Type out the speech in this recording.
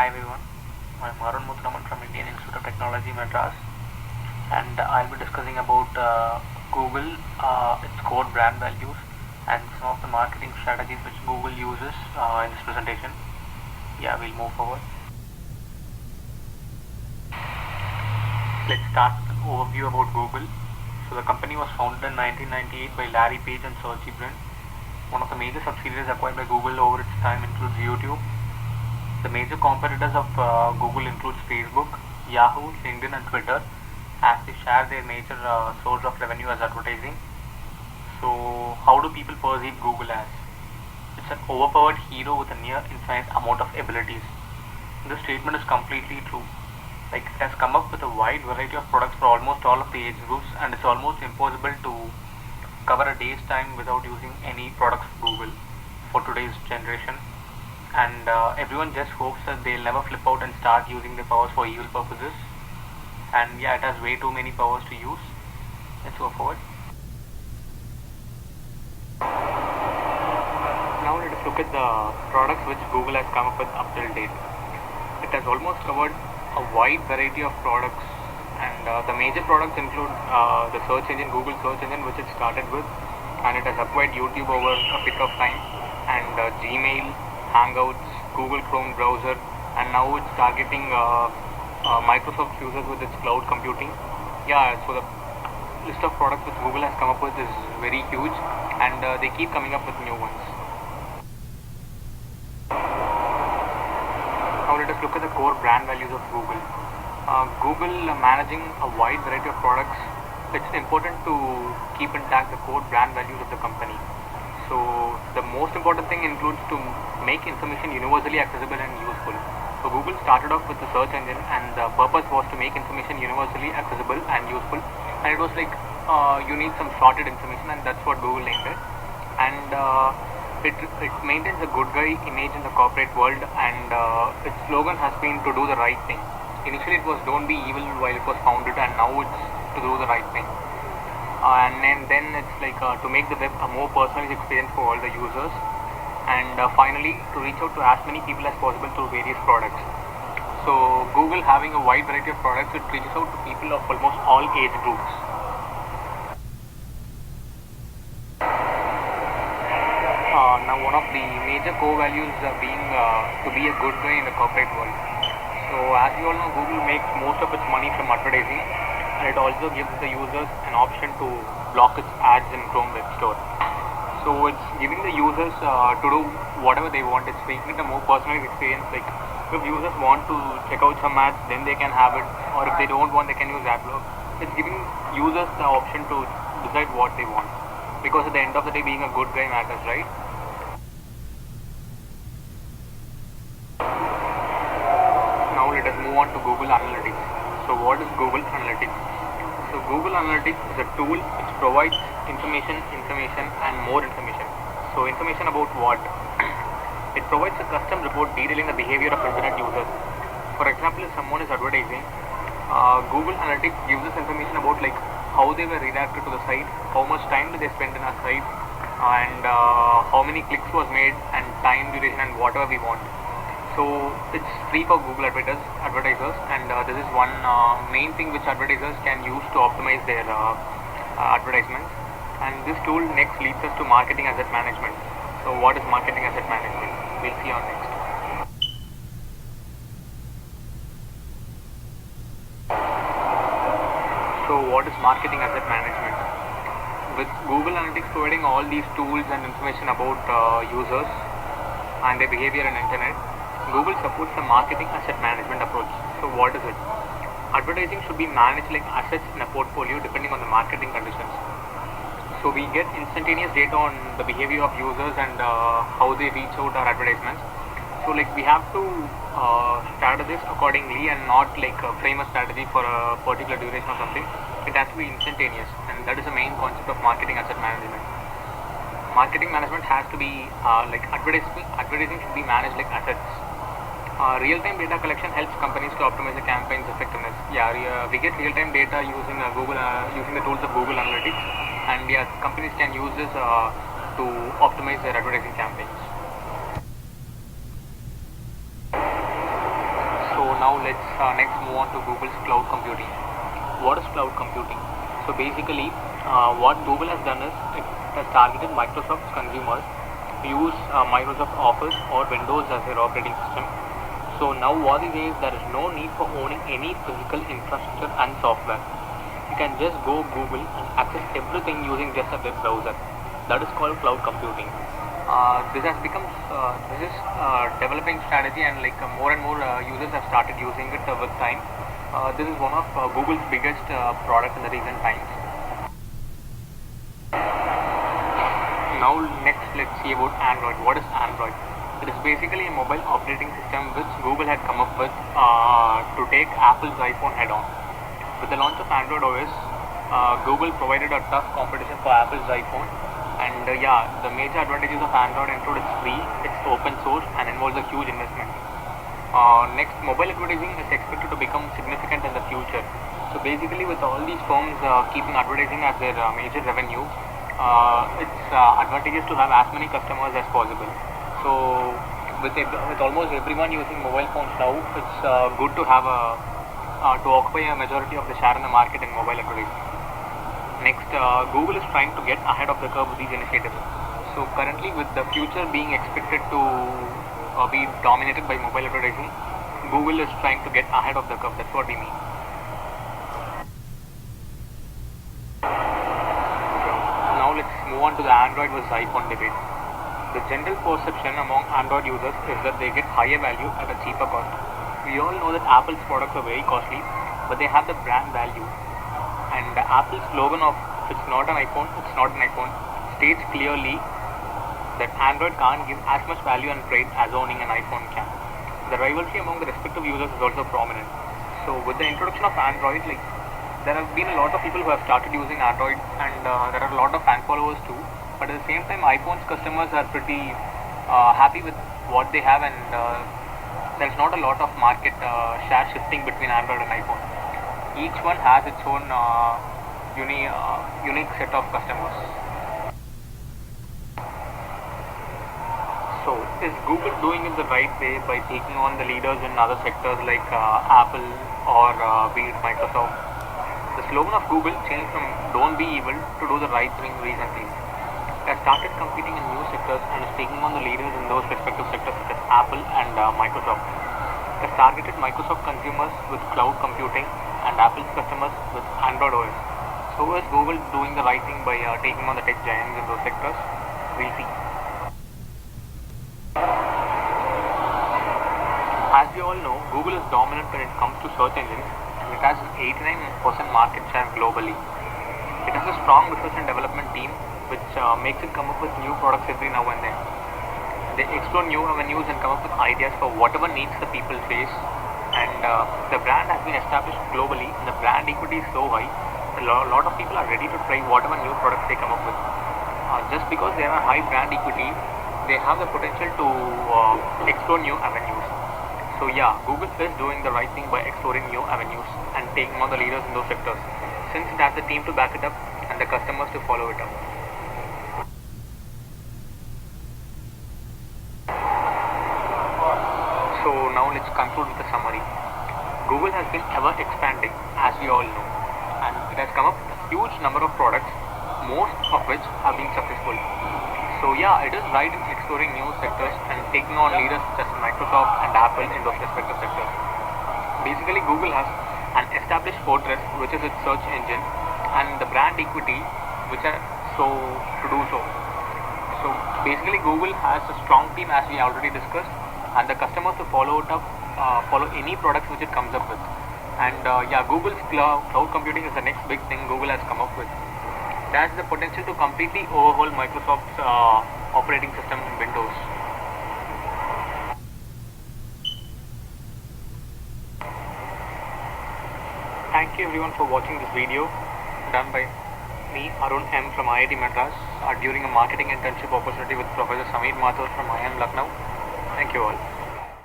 Hi everyone, I'm Arun Muthuraman from Indian Institute of Technology, Madras, and I'll be discussing about Google, its core brand values, and some of the marketing strategies which Google uses in this presentation. Yeah, we'll move forward. Let's start with an overview about Google. So the company was founded in 1998 by Larry Page and Sergey Brin. One of the major subsidiaries acquired by Google over its time includes YouTube. The major competitors of Google includes Facebook, Yahoo, LinkedIn and Twitter, as they share their major source of revenue as advertising. So how do people perceive Google as? It's an overpowered hero with a near infinite amount of abilities. This statement is completely true. Like, it has come up with a wide variety of products for almost all of the age groups, and it's almost impossible to cover a day's time without using any products of Google for today's generation. And everyone just hopes that they'll never flip out and start using the powers for evil purposes. And yeah, it has way too many powers to use. Let's go forward. Now let us look at the products which Google has come up with up till date. It has almost covered a wide variety of products, and the major products include the search engine, Google search engine, which it started with, and it has acquired YouTube over a bit of time, and Gmail, Hangouts, Google Chrome browser, and now it's targeting Microsoft users with its cloud computing. Yeah, so the list of products which Google has come up with is very huge, and they keep coming up with new ones. Now let us look at the core brand values of Google. Google managing a wide variety of products, it's important to keep intact the core brand values of the company. So the most important thing includes to make information universally accessible and useful. So Google started off with the search engine, and the purpose was to make information universally accessible and useful. And it was like you need some sorted information, and that's what Google named it. And it maintains a good guy image in the corporate world, and its slogan has been to do the right thing. Initially it was don't be evil while it was founded, and now it's to do the right thing. And then it's like to make the web a more personalized experience for all the users, and finally to reach out to as many people as possible through various products. So Google, having a wide variety of products, it reaches out to people of almost all age groups. Now one of the major core values being to be a good guy in the corporate world. So as you all know, Google makes most of its money from advertising, and it also gives the users an option to block its ads in Chrome Web Store. So it's giving the users to do whatever they want. It's making it a more personalized experience. Like, if users want to check out some ads, then they can have it, or if they don't want, they can use AdBlock. It's giving users the option to decide what they want, because at the end of the day, being a good guy matters, right? Now let us move on to Google Analytics. So what is Google Analytics? So Google Analytics is a tool which provides information, and more information. So information about what? It provides a custom report detailing the behavior of internet users. For example, if someone is advertising, Google Analytics gives us information about like how they were redirected to the site, how much time did they spend in our site, and how many clicks was made, and time duration, and whatever we want. So it's free for Google advertisers, and this is one main thing which advertisers can use to optimize their advertisements. And this tool next leads us to marketing asset management. So what is marketing asset management? We'll see on next. So what is marketing asset management? With Google Analytics providing all these tools and information about users and their behavior on internet, Google supports the marketing asset management approach. So what is it? Advertising should be managed like assets in a portfolio depending on the marketing conditions. So we get instantaneous data on the behavior of users and how they reach out our advertisements. So like we have to strategize accordingly, and not like frame a strategy for a particular duration or something. It has to be instantaneous, and that is the main concept of marketing asset management. Marketing management has to be like advertising should be managed like assets. Real-time data collection helps companies to optimize the campaign's effectiveness. We get real-time data using using the tools of Google Analytics, and companies can use this to optimize their advertising campaigns. let's next move on to Google's cloud computing. What is cloud computing? So basically, what Google has done is it has targeted Microsoft's consumers who use Microsoft Office or Windows as their operating system. So now what it is, there is no need for owning any physical infrastructure and software. You can just go Google and access everything using just a web browser. That is called cloud computing. This has become this is developing strategy, and like more and more users have started using it with time. This is one of Google's biggest product in the recent times. Now next let's see about Android. What is Android? It is basically a mobile operating system which Google had come up with to take Apple's iPhone head on. With the launch of Android OS, Google provided a tough competition for Apple's iPhone. And the major advantages of Android include it's free, it's open source, and involves a huge investment. Next, mobile advertising is expected to become significant in the future. So basically, with all these firms keeping advertising as their major revenue, it's advantageous to have as many customers as possible. So with almost everyone using mobile phones now, it's good to have to occupy a majority of the share in the market in mobile advertising. Next, Google is trying to get ahead of the curve with these initiatives. So currently, with the future being expected to be dominated by mobile advertising, Google is trying to get ahead of the curve. That's what we mean. Now let's move on to the Android versus iPhone debate. The general perception among Android users is that they get higher value at a cheaper cost. We all know that Apple's products are very costly, but they have the brand value. And Apple's slogan of "It's not an iPhone, it's not an iPhone" states clearly that Android can't give as much value and price as owning an iPhone can. The rivalry among the respective users is also prominent. So with the introduction of Android, there have been a lot of people who have started using Android, and there are a lot of fan followers too. But at the same time, iPhone's customers are pretty happy with what they have, and there's not a lot of market share shifting between Android and iPhone. Each one has its own unique set of customers. So, is Google doing it the right way by taking on the leaders in other sectors like Apple or be it Microsoft? The slogan of Google changed from "Don't be evil" to "Do the right thing" recently. It has started competing in new sectors and is taking on the leaders in those respective sectors such as Apple and Microsoft. It has targeted Microsoft consumers with cloud computing and Apple's customers with Android OS. So is Google doing the right thing by taking on the tech giants in those sectors? We'll see. As we all know, Google is dominant when it comes to search engines, and it has an 89% market share globally. It has a strong research and development team which makes it come up with new products every now and then. They explore new avenues and come up with ideas for whatever needs the people face. And the brand has been established globally, and the brand equity is so high, a lot of people are ready to try whatever new products they come up with. Just because they have a high brand equity, they have the potential to explore new avenues. So Google is doing the right thing by exploring new avenues and taking on the leaders in those sectors, since it has the team to back it up and the customers to follow it up. So now let's conclude with a summary. Google has been ever expanding, as we all know, and it has come up with a huge number of products, most of which have been successful. So it is right in exploring new sectors and taking on leaders such as Microsoft and Apple in those respective sectors. Basically, Google has an established fortress, which is its search engine, and the brand equity, which are so to do so. So basically, Google has a strong team, as we already discussed, and the customers to follow it up, follow any products which it comes up with. And Google's cloud computing is the next big thing Google has come up with. It has the potential to completely overhaul Microsoft's operating system Windows. Thank you everyone for watching this video done by me, Arun M from IIT Madras during a marketing internship opportunity with Professor Sameer Mathur from IIM Lucknow. Thank you all.